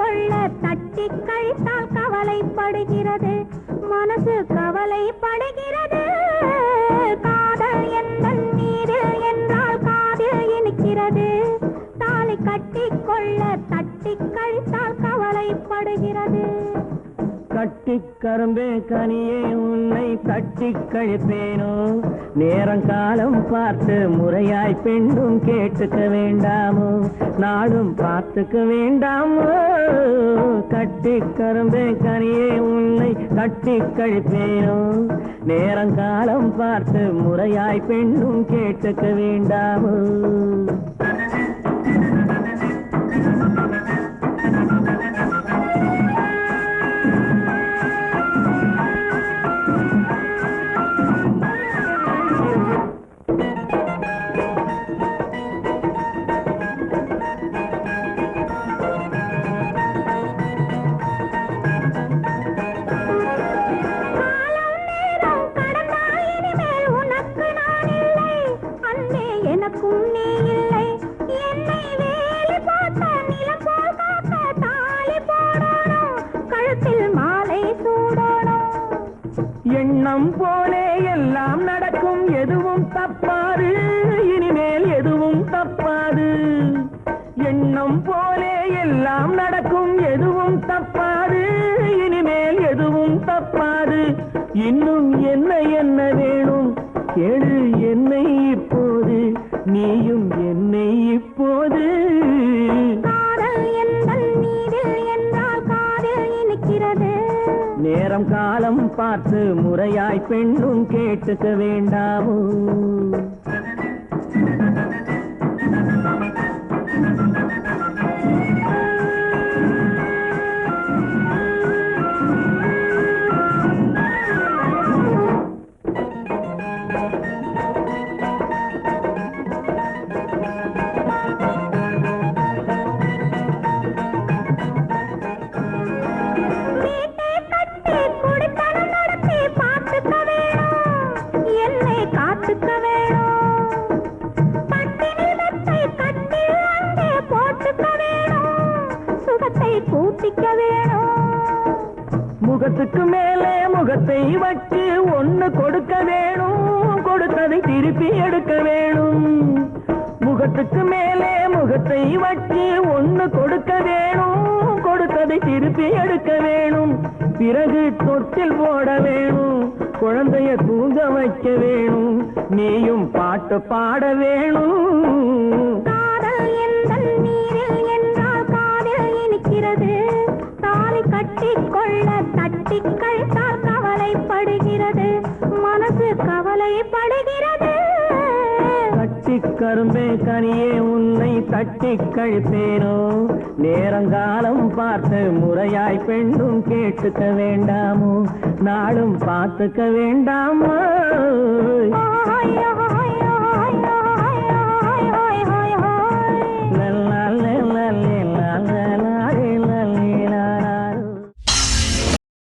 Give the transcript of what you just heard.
கொள்ள தட்டி கழித்தால் கவலைப்படுகிறது மனசு கவலைப்படுகிறது காதல் எந்தன் மீது என்றால் காதில் இனிக்கிறது தாலி கட்டி கொள்ள தட்டி கழித்தால் கவலைப்படுகிறது கட்டி கரும்பே கனியே உன்னை தட்டி கழிப்பேனோ நேரம் காலம் பார்த்து முறையாய் பெண்ணும் கேட்டுக்க வேண்டாமோ நாளும் பார்த்துக்க வேண்டாமோ கட்டி கரும்பே கனியே உன்னை தட்டி கழிப்பேனோ நேரம் காலம் பார்த்து முறையாய் பெண்ணும் கேட்டுக்க வேண்டாமோ எண்ணம் போலே எல்லாம் நடக்கும் எதுவும் தப்பாது இனிமேல் எதுவும் தப்பாது எண்ணம் போலே எல்லாம் நடக்கும் எதுவும் தப்பாது இனிமேல் எதுவும் தப்பாது இன்னும் என்ன என்ன வேணும் கேளு என்னை இப்போது நீயும் என்னை இப்போது காதல் எந்தன் மீதில் என்றால் காதில் இனிக்கிறது நேரம் காலம் பார்த்து முறையாய் பெண்ணும் கேட்டுக்க வேண்டாமோ முகத்துக்கு மேலே முகத்தை வச்சு ஒன்னு கொடுக்க வேணும் கொடுத்ததை திருப்பி எடுக்க வேணும் முகத்துக்கு மேலே முகத்தை வச்சு ஒன்னு கொடுக்க வேணும் கொடுத்ததை திருப்பி எடுக்க வேணும் பிறகு தொட்டில் போட வேணும் குழந்தைய தூங்க வைக்க வேணும் நீயும் பாட்டு பாட வேணும் காதல் எந்தன் மீதில் என்றால் காதில் இனிக்கிறது தாலி கட்டி கொள்ள தட்டி கழித்தால் கவலைப்படுகிறது மனசு கவலைப்படுகிறது கட்டி கரும்பே கனியே உன்னை தட்டி கழிப்பேனோ நேரங்காலம் பார்த்து முறையாய் பெண்ணும் கேட்டுக்க வேண்டாமோ நாளும் பார்த்துக்க வேண்டாமோ